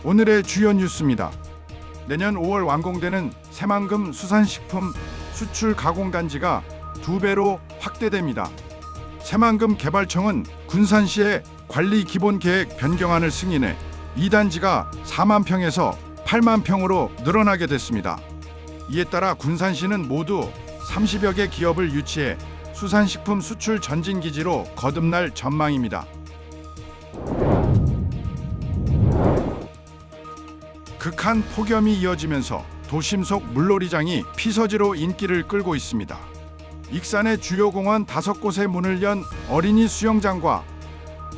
오늘의 주요 뉴스입니다. 내년 5월 완공되는 새만금 수산식품 수출 가공단지가 2배로 확대됩니다. 새만금 개발청은 군산시의 관리 기본계획 변경안을 승인해 이 단지가 4만 평에서 8만 평으로 늘어나게 됐습니다. 이에 따라 군산시는 모두 30여 개 기업을 유치해 수산식품 수출 전진기지로 거듭날 전망입니다. 극한 폭염이 이어지면서 도심 속 물놀이장이 피서지로 인기를 끌고 있습니다. 익산의 주요 공원 5곳에 문을 연 어린이 수영장과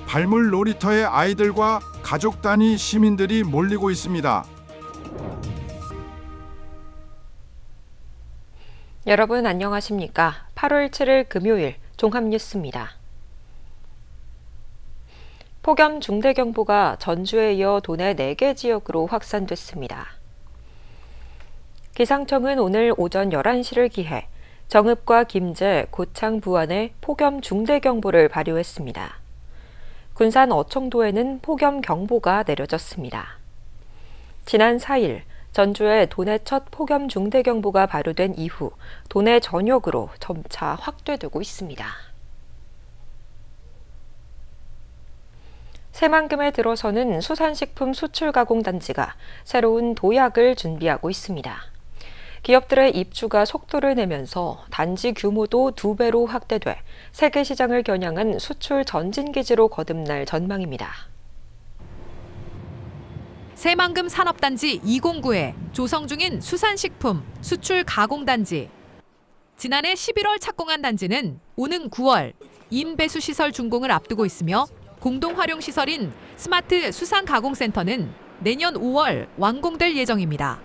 발물 놀이터에 아이들과 가족 단위 시민들이 몰리고 있습니다. 여러분 안녕하십니까? 8월 7일 금요일 종합뉴스입니다. 폭염 중대경보가 전주에 이어 도내 4개 지역으로 확산됐습니다. 기상청은 오늘 오전 11시를 기해 정읍과 김제, 고창, 부안에 폭염 중대경보를 발효했습니다. 군산 어청도에는 폭염경보가 내려졌습니다. 지난 4일 전주에 도내 첫 폭염 중대경보가 발효된 이후 도내 전역으로 점차 확대되고 있습니다. 새만금에 들어서는 수산식품 수출가공단지가 새로운 도약을 준비하고 있습니다. 기업들의 입주가 속도를 내면서 단지 규모도 2배로 확대돼 세계 시장을 겨냥한 수출 전진기지로 거듭날 전망입니다. 새만금 산업단지 209에 조성 중인 수산식품 수출 가공단지. 지난해 11월 착공한 단지는 오는 9월 임배수시설 준공을 앞두고 있으며 공동활용시설인 스마트 수산가공센터는 내년 5월 완공될 예정입니다.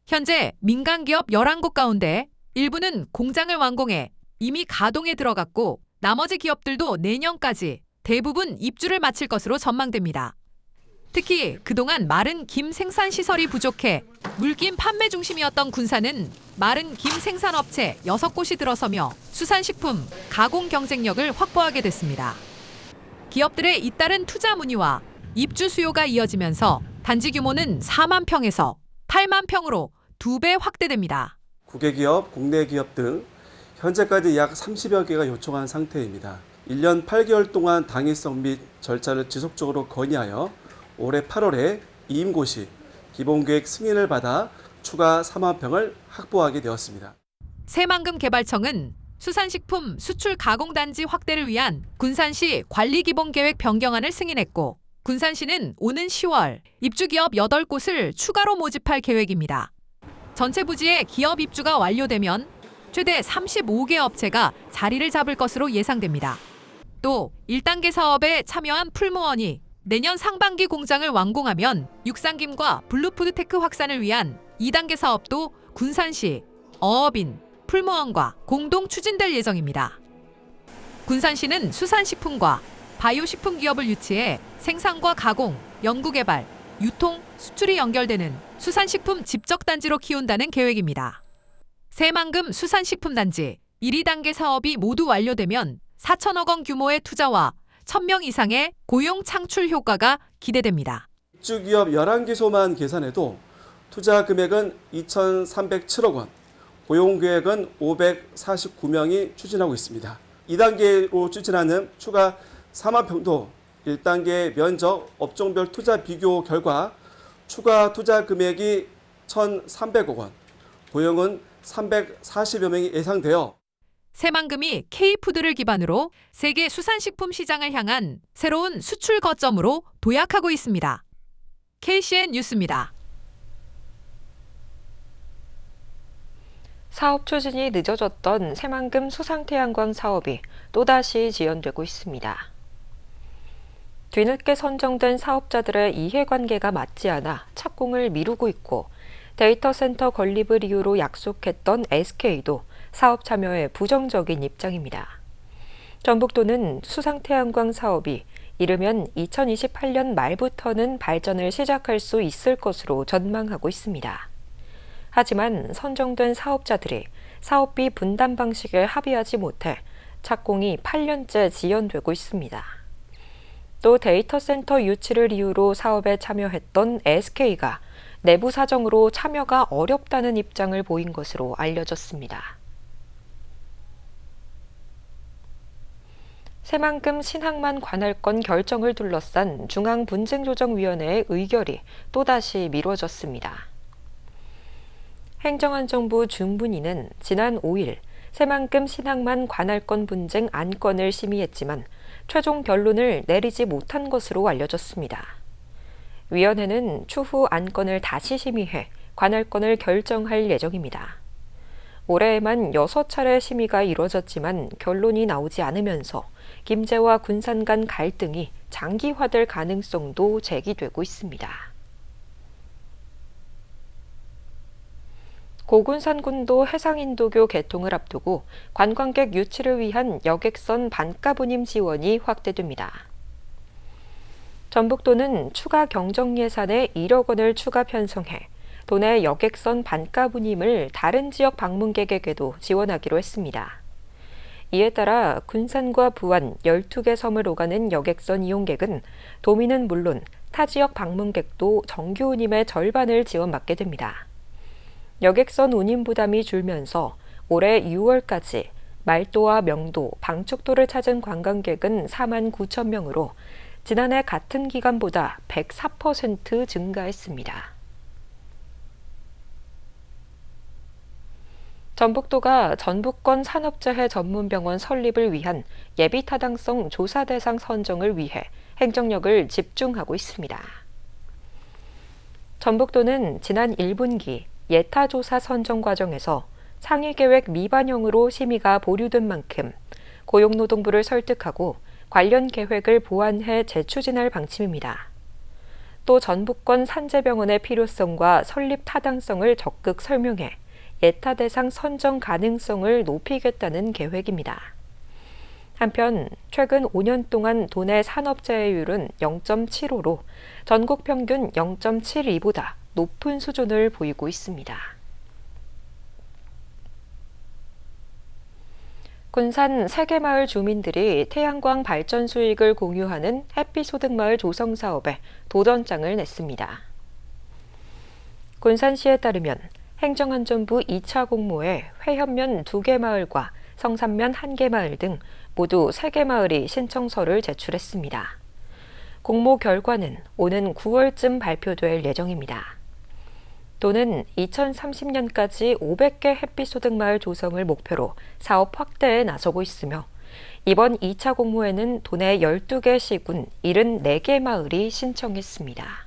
현재 민간기업 11곳 가운데 일부는 공장을 완공해 이미 가동에 들어갔고 나머지 기업들도 내년까지 대부분 입주를 마칠 것으로 전망됩니다. 특히 그동안 마른 김 생산시설이 부족해 물김 판매 중심이었던 군산은 마른 김 생산업체 6곳이 들어서며 수산식품 가공 경쟁력을 확보하게 됐습니다. 기업들의 잇따른 투자 문의와 입주 수요가 이어지면서 단지 규모는 4만 평에서 8만 평으로 2배 확대됩니다. 국외기업, 국내 기업 등 현재까지 약 30여 개가 요청한 상태입니다. 1년 8개월 동안 당위성 및 절차를 지속적으로 건의하여 올해 8월에 이임고시 기본계획 승인을 받아 추가 4만 평을 확보하게 되었습니다. 새만금 개발청은 수산식품 수출 가공단지 확대를 위한 군산시 관리기본계획 변경안을 승인했고 군산시는 오는 10월 입주기업 8곳을 추가로 모집할 계획입니다. 전체 부지에 기업 입주가 완료되면 최대 35개 업체가 자리를 잡을 것으로 예상됩니다. 또 1단계 사업에 참여한 풀무원이 내년 상반기 공장을 완공하면 육상김과 블루푸드테크 확산을 위한 2단계 사업도 군산시, 어업인, 풀무원과 공동 추진될 예정입니다. 군산시는 수산식품과 바이오식품 기업을 유치해 생산과 가공, 연구개발, 유통, 수출이 연결되는 수산식품 집적단지로 키운다는 계획입니다. 새만금 수산식품단지 1, 2단계 사업이 모두 완료되면 4천억 원 규모의 투자와 1,000명 이상의 고용 창출 효과가 기대됩니다. 입주기업 11개소만 계산해도 투자 금액은 2,307억 원, 고용계획은 549명이 추진하고 있습니다. 2단계로 추진하는 추가 4만 평도 1단계 면적 업종별 투자 비교 결과 추가 투자 금액이 1,300억 원, 고용은 340여 명이 예상되어 새만금이 K푸드를 기반으로 세계 수산식품 시장을 향한 새로운 수출 거점으로 도약하고 있습니다. KCN 뉴스입니다. 사업 추진이 늦어졌던 새만금 수상태양광 사업이 또다시 지연되고 있습니다. 뒤늦게 선정된 사업자들의 이해관계가 맞지 않아 착공을 미루고 있고 데이터 센터 건립을 이유로 약속했던 SK도 사업 참여에 부정적인 입장입니다. 전북도는 수상태양광 사업이 이르면 2028년 말부터는 발전을 시작할 수 있을 것으로 전망하고 있습니다. 하지만 선정된 사업자들이 사업비 분담 방식에 합의하지 못해 착공이 8년째 지연되고 있습니다. 또 데이터 센터 유치를 이유로 사업에 참여했던 SK가 내부 사정으로 참여가 어렵다는 입장을 보인 것으로 알려졌습니다. 새만금 신항만 관할권 결정을 둘러싼 중앙분쟁조정위원회의 의결이 또다시 미뤄졌습니다. 행정안전부 중분위는 지난 5일 새만금 신항만 관할권 분쟁 안건을 심의했지만 최종 결론을 내리지 못한 것으로 알려졌습니다. 위원회는 추후 안건을 다시 심의해 관할권을 결정할 예정입니다. 올해에만 6차례 심의가 이뤄졌지만 결론이 나오지 않으면서 김제와 군산 간 갈등이 장기화될 가능성도 제기되고 있습니다. 고군산군도 해상인도교 개통을 앞두고 관광객 유치를 위한 여객선 반가분임 지원이 확대됩니다. 전북도는 추가 경정 예산에 1억 원을 추가 편성해 도내 여객선 반가분임을 다른 지역 방문객에게도 지원하기로 했습니다. 이에 따라 군산과 부안 12개 섬을 오가는 여객선 이용객은 도민은 물론 타 지역 방문객도 정규 운임의 절반을 지원받게 됩니다. 여객선 운임 부담이 줄면서 올해 6월까지 말도와 명도, 방축도를 찾은 관광객은 4만 9천 명으로 지난해 같은 기간보다 104% 증가했습니다. 전북도가 전북권 산업재해 전문병원 설립을 위한 예비타당성 조사 대상 선정을 위해 행정력을 집중하고 있습니다. 전북도는 지난 1분기 예타조사 선정 과정에서 상위계획 미반영으로 심의가 보류된 만큼 고용노동부를 설득하고 관련 계획을 보완해 재추진할 방침입니다. 또 전북권 산재병원의 필요성과 설립 타당성을 적극 설명해 예타 대상 선정 가능성을 높이겠다는 계획입니다. 한편 최근 5년 동안 도내 산업재해율은 0.75로 전국 평균 0.72보다 높은 수준을 보이고 있습니다. 군산 3개 마을 주민들이 태양광 발전 수익을 공유하는 햇빛소득마을 조성 사업에 도전장을 냈습니다. 군산시에 따르면 행정안전부 2차 공모에 회현면 2개 마을과 성산면 1개 마을 등 모두 3개 마을이 신청서를 제출했습니다. 공모 결과는 오는 9월쯤 발표될 예정입니다. 도는 2030년까지 500개 햇빛소득마을 조성을 목표로 사업 확대에 나서고 있으며 이번 2차 공모에는 도내 12개 시군 74개 마을이 신청했습니다.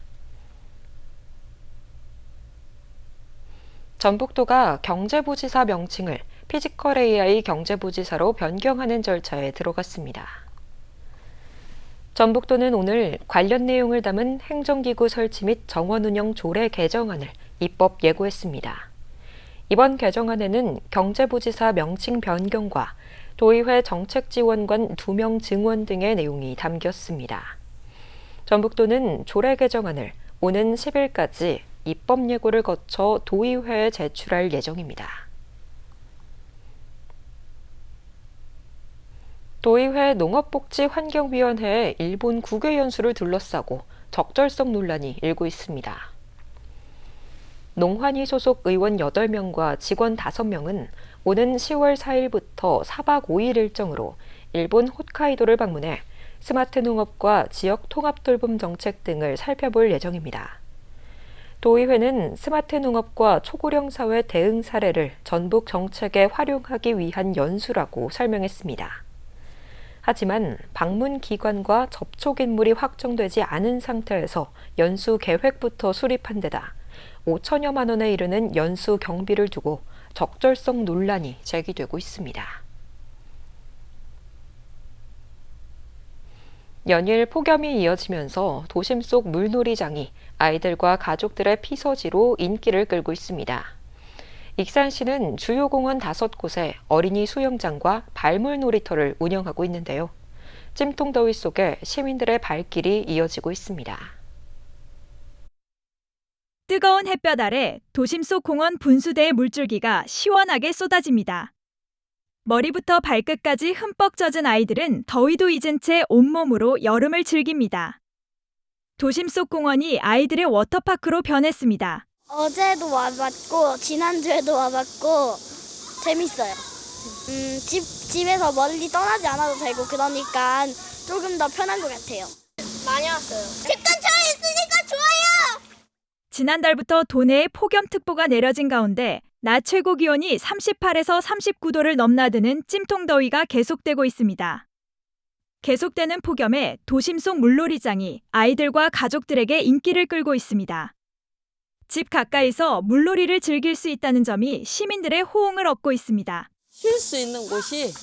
전북도가 경제부지사 명칭을 피지컬 AI 경제부지사로 변경하는 절차에 들어갔습니다. 전북도는 오늘 관련 내용을 담은 행정기구 설치 및 정원 운영 조례 개정안을 입법 예고했습니다. 이번 개정안에는 경제부지사 명칭 변경과 도의회 정책지원관 2명 증원 등의 내용이 담겼습니다. 전북도는 조례 개정안을 오는 10일까지 입법 예고를 거쳐 도의회에 제출할 예정입니다. 도의회 농업복지환경위원회의 일본 국외 연수를 둘러싸고 적절성 논란이 일고 있습니다. 농환위 소속 의원 8명과 직원 5명은 오는 10월 4일부터 4박 5일 일정으로 일본 홋카이도를 방문해 스마트 농업과 지역 통합 돌봄 정책 등을 살펴볼 예정입니다. 도의회는 스마트 농업과 초고령 사회 대응 사례를 전북 정책에 활용하기 위한 연수라고 설명했습니다. 하지만 방문 기관과 접촉 인물이 확정되지 않은 상태에서 연수 계획부터 수립한 데다 5천여만 원에 이르는 연수 경비를 두고 적절성 논란이 제기되고 있습니다. 연일 폭염이 이어지면서 도심 속 물놀이장이 아이들과 가족들의 피서지로 인기를 끌고 있습니다. 익산시는 주요 공원 5곳에 어린이 수영장과 발물 놀이터를 운영하고 있는데요. 찜통더위 속에 시민들의 발길이 이어지고 있습니다. 뜨거운 햇볕 아래 도심 속 공원 분수대의 물줄기가 시원하게 쏟아집니다. 머리부터 발끝까지 흠뻑 젖은 아이들은 더위도 잊은 채 온몸으로 여름을 즐깁니다. 도심 속 공원이 아이들의 워터파크로 변했습니다. 어제도 와봤고 지난주에도 와봤고 재밌어요. 집에서 멀리 떠나지 않아도 되고 그러니까 조금 더 편한 것 같아요. 많이 왔어요. 집 근처에 있으니까 좋아요. 지난달부터 도내에 폭염특보가 내려진 가운데 낮 최고 기온이 38에서 39도를 넘나드는 찜통더위가 계속되고 있습니다. 계속되는 폭염에 도심 속 물놀이장이 아이들과 가족들에게 인기를 끌고 있습니다. 집 가까이서 물놀이를 즐길 수 있다는 점이 시민들의 호응을 얻고 있습니다. 쉴 수 있는 곳이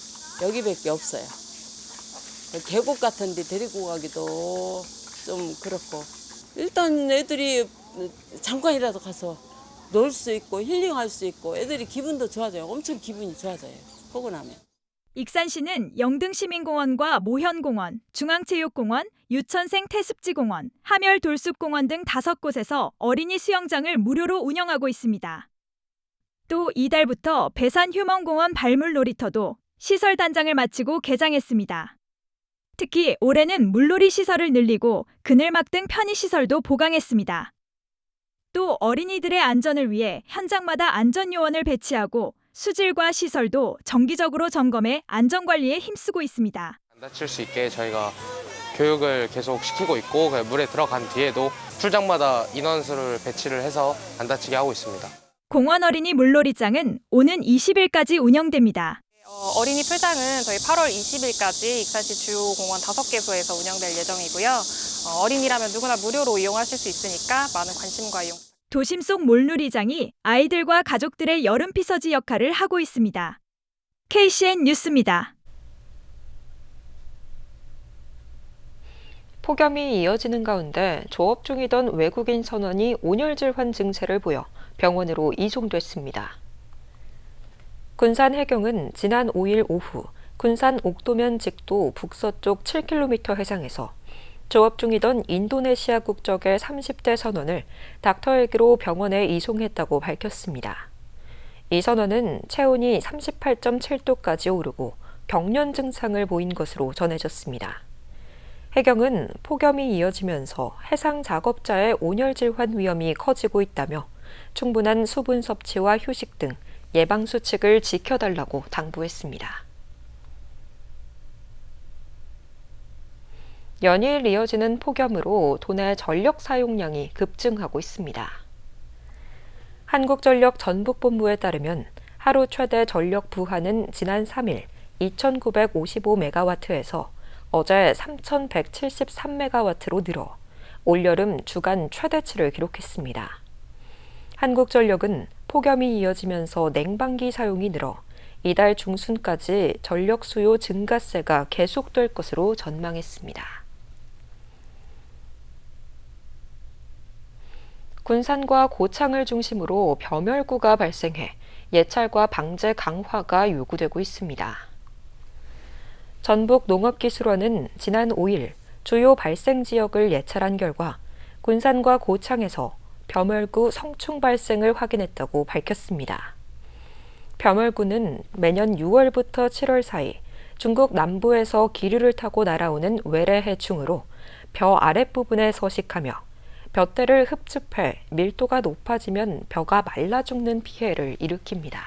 여기밖에 없어요. 계곡 같은 데 데리고 가기도 좀 그렇고 일단 애들이 잠깐이라도 가서 놀 수 있고 힐링할 수 있고 애들이 기분도 좋아져요. 엄청 기분이 좋아져요. 보고 나면. 익산시는 영등시민공원과 모현공원, 중앙체육공원, 유천생 태습지공원, 함열돌숲공원 등 5곳에서 어린이 수영장을 무료로 운영하고 있습니다. 또 이달부터 배산휴먼공원 발물놀이터도 시설 단장을 마치고 개장했습니다. 특히 올해는 물놀이 시설을 늘리고 그늘막 등 편의시설도 보강했습니다. 또 어린이들의 안전을 위해 현장마다 안전요원을 배치하고 수질과 시설도 정기적으로 점검해 안전관리에 힘쓰고 있습니다. 안 다칠 수 있게 저희가 교육을 계속 시키고 있고 물에 들어간 뒤에도 출장마다 인원수를 배치를 해서 안 다치게 하고 있습니다. 공원 어린이 물놀이장은 오는 20일까지 운영됩니다. 어린이 풀장은 저희 8월 20일까지 익산시 주요 공원 5개소에서 운영될 예정이고요. 어린이라면 누구나 무료로 이용하실 수 있으니까 많은 관심과 이용. 도심 속 물놀이장이 아이들과 가족들의 여름 피서지 역할을 하고 있습니다. KCN 뉴스입니다. 폭염이 이어지는 가운데 조업 중이던 외국인 선원이 온열질환 증세를 보여 병원으로 이송됐습니다. 군산 해경은 지난 5일 오후 군산 옥도면 직도 북서쪽 7km 해상에서 조업 중이던 인도네시아 국적의 30대 선원을 닥터헬기로 병원에 이송했다고 밝혔습니다. 이 선원은 체온이 38.7도까지 오르고 경련 증상을 보인 것으로 전해졌습니다. 해경은 폭염이 이어지면서 해상 작업자의 온열질환 위험이 커지고 있다며 충분한 수분 섭취와 휴식 등 예방 수칙을 지켜달라고 당부했습니다. 연일 이어지는 폭염으로 도내 전력 사용량이 급증하고 있습니다. 한국전력 전북본부에 따르면 하루 최대 전력 부하는 지난 3일 2,955메가와트에서 어제 3,173메가와트로 늘어 올여름 주간 최대치를 기록했습니다. 한국전력은 폭염이 이어지면서 냉방기 사용이 늘어 이달 중순까지 전력 수요 증가세가 계속될 것으로 전망했습니다. 군산과 고창을 중심으로 벼멸구가 발생해 예찰과 방제 강화가 요구되고 있습니다. 전북농업기술원은 지난 5일 주요 발생 지역을 예찰한 결과 군산과 고창에서 벼멸구 성충 발생을 확인했다고 밝혔습니다. 벼멸구는 매년 6월부터 7월 사이 중국 남부에서 기류를 타고 날아오는 외래 해충으로 벼 아랫부분에 서식하며 벼대를 흡집해 밀도가 높아지면 벼가 말라 죽는 피해를 일으킵니다.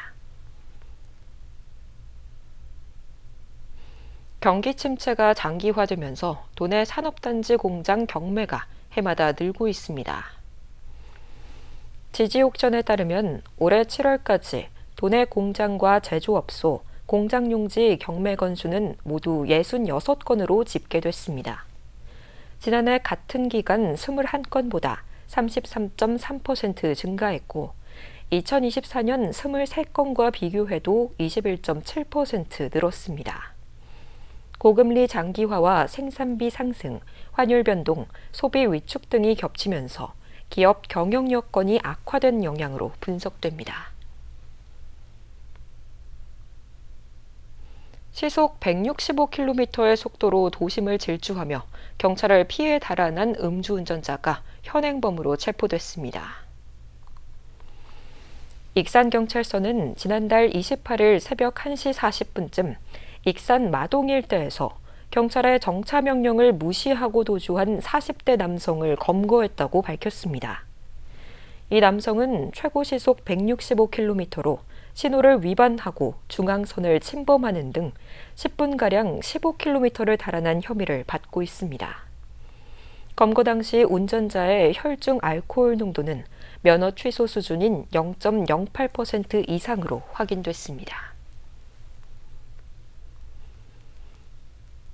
경기 침체가 장기화되면서 도내 산업단지 공장 경매가 해마다 늘고 있습니다. 지지옥전에 따르면 올해 7월까지 도내 공장과 제조업소, 공장용지 경매 건수는 모두 66건으로 집계됐습니다. 지난해 같은 기간 21건보다 33.3% 증가했고 2024년 23건과 비교해도 21.7% 늘었습니다. 고금리 장기화와 생산비 상승, 환율 변동, 소비 위축 등이 겹치면서 기업 경영 여건이 악화된 영향으로 분석됩니다. 시속 165km의 속도로 도심을 질주하며 경찰을 피해 달아난 음주운전자가 현행범으로 체포됐습니다. 익산경찰서는 지난달 28일 새벽 1시 40분쯤 익산 마동 일대에서 경찰의 정차 명령을 무시하고 도주한 40대 남성을 검거했다고 밝혔습니다. 이 남성은 최고 시속 165km로 신호를 위반하고 중앙선을 침범하는 등 10분가량 15km를 달아난 혐의를 받고 있습니다. 검거 당시 운전자의 혈중 알코올 농도는 면허 취소 수준인 0.08% 이상으로 확인됐습니다.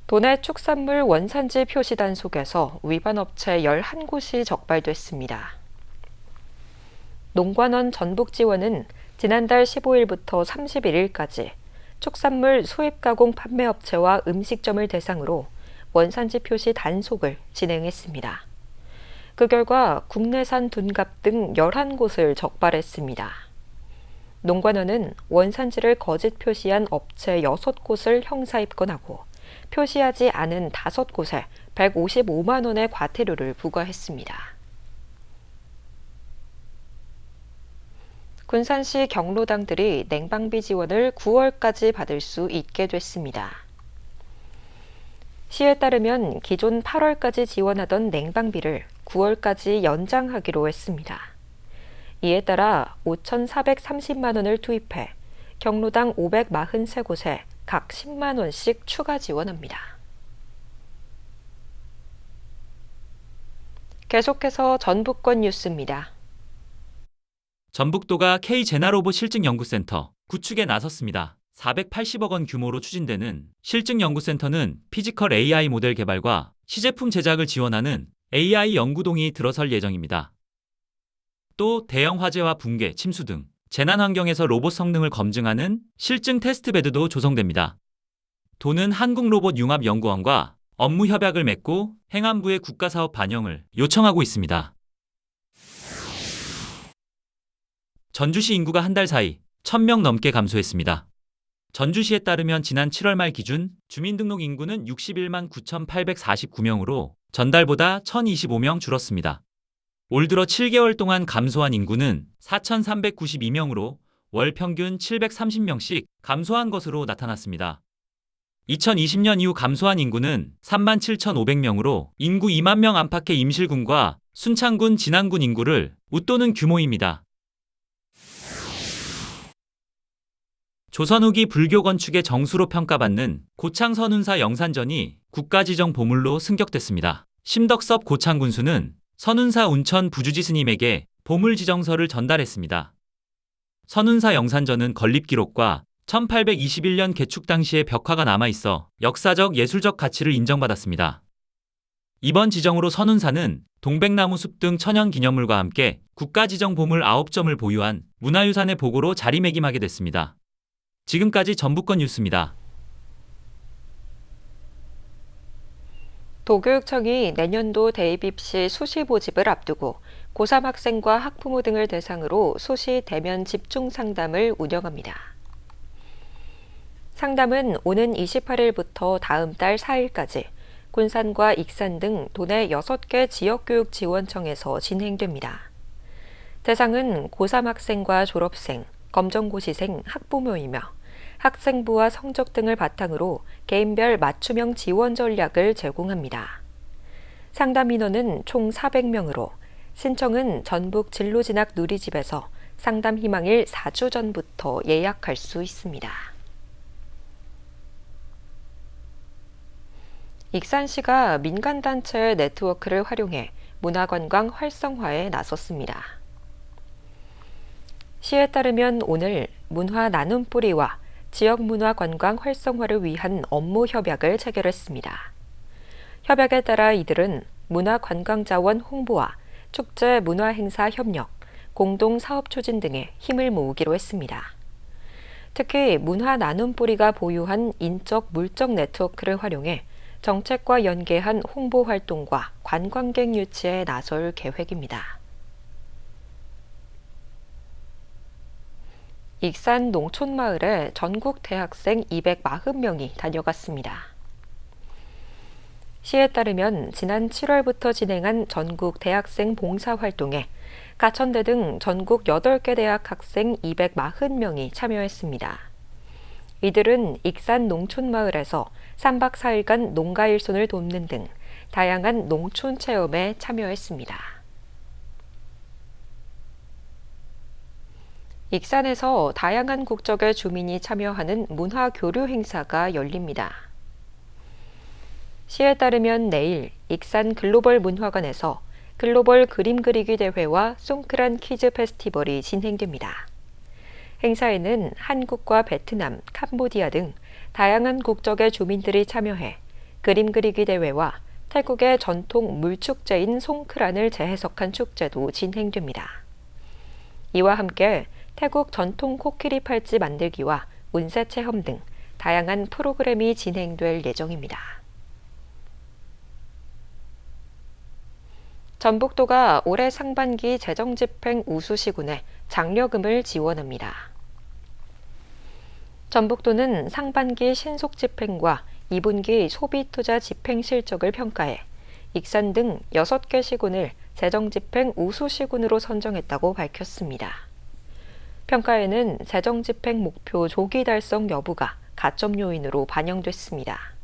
도내 축산물 원산지 표시 단속에서 위반 업체 11곳이 적발됐습니다. 농관원 전북지원은 지난달 15일부터 31일까지 축산물 수입 가공 판매 업체와 음식점을 대상으로 원산지 표시 단속을 진행했습니다. 그 결과 국내산 둔갑 등 11곳을 적발했습니다. 농관원은 원산지를 거짓 표시한 업체 6곳을 형사 입건하고 표시하지 않은 5곳에 155만 원의 과태료를 부과했습니다. 군산시 경로당들이 냉방비 지원을 9월까지 받을 수 있게 됐습니다. 시에 따르면 기존 8월까지 지원하던 냉방비를 9월까지 연장하기로 했습니다. 이에 따라 5,430만 원을 투입해 경로당 543곳에 각 10만 원씩 추가 지원합니다. 계속해서 전북권 뉴스입니다. 전북도가 K제나로봇 실증연구센터 구축에 나섰습니다. 480억 원 규모로 추진되는 실증연구센터는 피지컬 AI 모델 개발과 시제품 제작을 지원하는 AI 연구동이 들어설 예정입니다. 또 대형 화재와 붕괴, 침수 등 재난 환경에서 로봇 성능을 검증하는 실증 테스트베드도 조성됩니다. 도는 한국로봇융합연구원과 업무 협약을 맺고 행안부의 국가사업 반영을 요청하고 있습니다. 전주시 인구가 한 달 사이 1,000명 넘게 감소했습니다. 전주시에 따르면 지난 7월 말 기준 주민등록 인구는 61만 9,849명으로 전달보다 1,025명 줄었습니다. 올 들어 7개월 동안 감소한 인구는 4,392명으로 월 평균 730명씩 감소한 것으로 나타났습니다. 2020년 이후 감소한 인구는 37,500명으로 인구 2만 명 안팎의 임실군과 순창군, 진안군 인구를 웃도는 규모입니다. 조선 후기 불교 건축의 정수로 평가받는 고창 선운사 영산전이 국가지정 보물로 승격됐습니다. 심덕섭 고창 군수는 선운사 운천 부주지 스님에게 보물 지정서를 전달했습니다. 선운사 영산전은 건립 기록과 1821년 개축 당시의 벽화가 남아있어 역사적 예술적 가치를 인정받았습니다. 이번 지정으로 선운사는 동백나무 숲 등 천연 기념물과 함께 국가지정 보물 9점을 보유한 문화유산의 보고로 자리매김하게 됐습니다. 지금까지 전북권 뉴스입니다. 도교육청이 내년도 대입 입시 수시 모집을 앞두고 고3 학생과 학부모 등을 대상으로 수시 대면 집중 상담을 운영합니다. 상담은 오는 28일부터 다음 달 4일까지 군산과 익산 등 도내 6개 지역교육지원청에서 진행됩니다. 대상은 고3 학생과 졸업생, 검정고시생, 학부모이며 학생부와 성적 등을 바탕으로 개인별 맞춤형 지원 전략을 제공합니다. 상담 인원은 총 400명으로 신청은 전북 진로진학 누리집에서 상담 희망일 4주 전부터 예약할 수 있습니다. 익산시가 민간단체의 네트워크를 활용해 문화관광 활성화에 나섰습니다. 시에 따르면 오늘 문화 나눔 뿌리와 지역문화관광 활성화를 위한 업무 협약을 체결했습니다. 협약에 따라 이들은 문화관광자원 홍보와 축제 문화행사 협력, 공동사업 추진 등에 힘을 모으기로 했습니다. 특히 문화 나눔 뿌리가 보유한 인적 물적 네트워크를 활용해 정책과 연계한 홍보 활동과 관광객 유치에 나설 계획입니다. 익산 농촌마을에 전국 대학생 240명이 다녀갔습니다. 시에 따르면 지난 7월부터 진행한 전국 대학생 봉사활동에 가천대 등 전국 8개 대학 학생 240명이 참여했습니다. 이들은 익산 농촌마을에서 3박 4일간 농가일손을 돕는 등 다양한 농촌 체험에 참여했습니다. 익산에서 다양한 국적의 주민이 참여하는 문화교류 행사가 열립니다. 시에 따르면 내일 익산 글로벌 문화관에서 글로벌 그림 그리기 대회와 송크란 퀴즈 페스티벌이 진행됩니다. 행사에는 한국과 베트남, 캄보디아 등 다양한 국적의 주민들이 참여해 그림 그리기 대회와 태국의 전통 물축제인 송크란을 재해석한 축제도 진행됩니다. 이와 함께 태국 전통 코끼리 팔찌 만들기와 운세 체험 등 다양한 프로그램이 진행될 예정입니다. 전북도가 올해 상반기 재정집행 우수시군에 장려금을 지원합니다. 전북도는 상반기 신속집행과 2분기 소비투자 집행 실적을 평가해 익산 등 6개 시군을 재정집행 우수시군으로 선정했다고 밝혔습니다. 평가에는 재정집행 목표 조기 달성 여부가 가점 요인으로 반영됐습니다.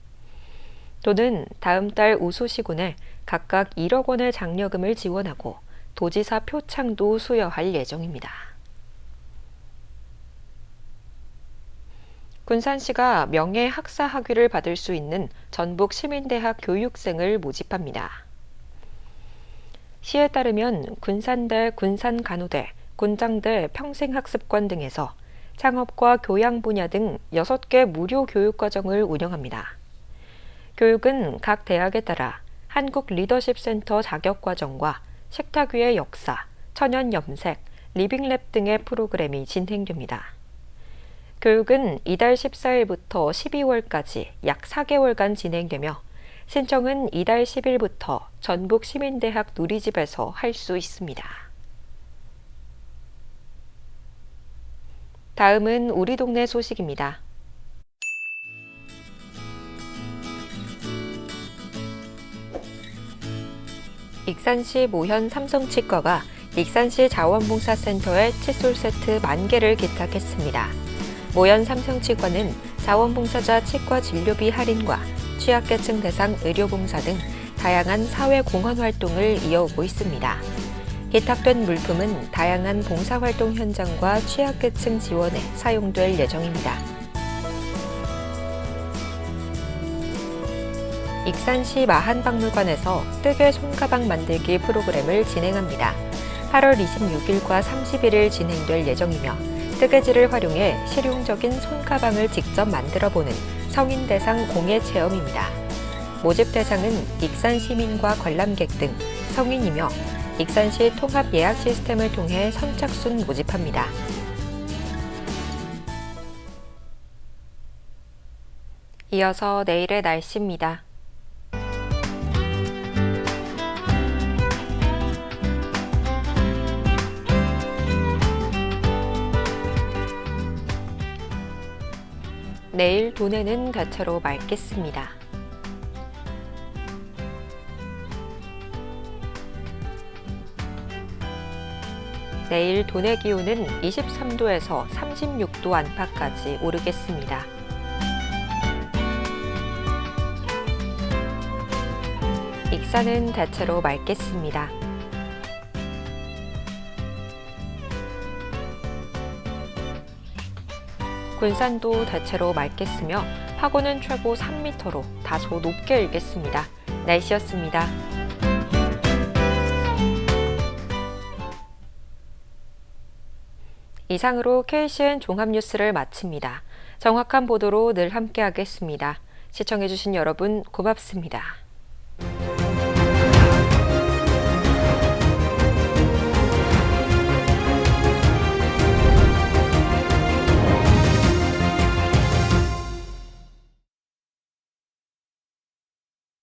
도는 다음 달 우수시군에 각각 1억 원의 장려금을 지원하고 도지사 표창도 수여할 예정입니다. 군산시가 명예학사 학위를 받을 수 있는 전북시민대학 교육생을 모집합니다. 시에 따르면 군산대, 군산간호대, 군장대 평생학습관 등에서 창업과 교양 분야 등 6개 무료 교육과정을 운영합니다. 교육은 각 대학에 따라 한국 리더십 센터 자격과정과 식탁 위의 역사, 천연 염색, 리빙랩 등의 프로그램이 진행됩니다. 교육은 이달 14일부터 12월까지 약 4개월간 진행되며 신청은 이달 10일부터 전북시민대학 누리집에서 할 수 있습니다. 다음은 우리 동네 소식입니다. 익산시 모현 삼성치과가 익산시 자원봉사센터에 칫솔 세트 10,000개를 기탁했습니다. 모현 삼성치과는 자원봉사자 치과 진료비 할인과 취약계층 대상 의료봉사 등 다양한 사회공헌 활동을 이어오고 있습니다. 기탁된 물품은 다양한 봉사활동 현장과 취약계층 지원에 사용될 예정입니다. 익산시 마한박물관에서 뜨개 손가방 만들기 프로그램을 진행합니다. 8월 26일과 30일을 진행될 예정이며 뜨개질을 활용해 실용적인 손가방을 직접 만들어보는 성인 대상 공예 체험입니다. 모집 대상은 익산 시민과 관람객 등 성인이며 익산시 통합 예약 시스템을 통해 선착순 모집합니다. 이어서 내일의 날씨입니다. 내일 도내는 대체로 맑겠습니다. 내일 도내 기온은 23도에서 36도 안팎까지 오르겠습니다. 익산은 대체로 맑겠습니다. 군산도 대체로 맑겠으며 파고는 최고 3m로 다소 높게 일겠습니다. 날씨였습니다. 이상으로 KCN 종합뉴스를 마칩니다. 정확한 보도로 늘 함께하겠습니다. 시청해주신 여러분 고맙습니다.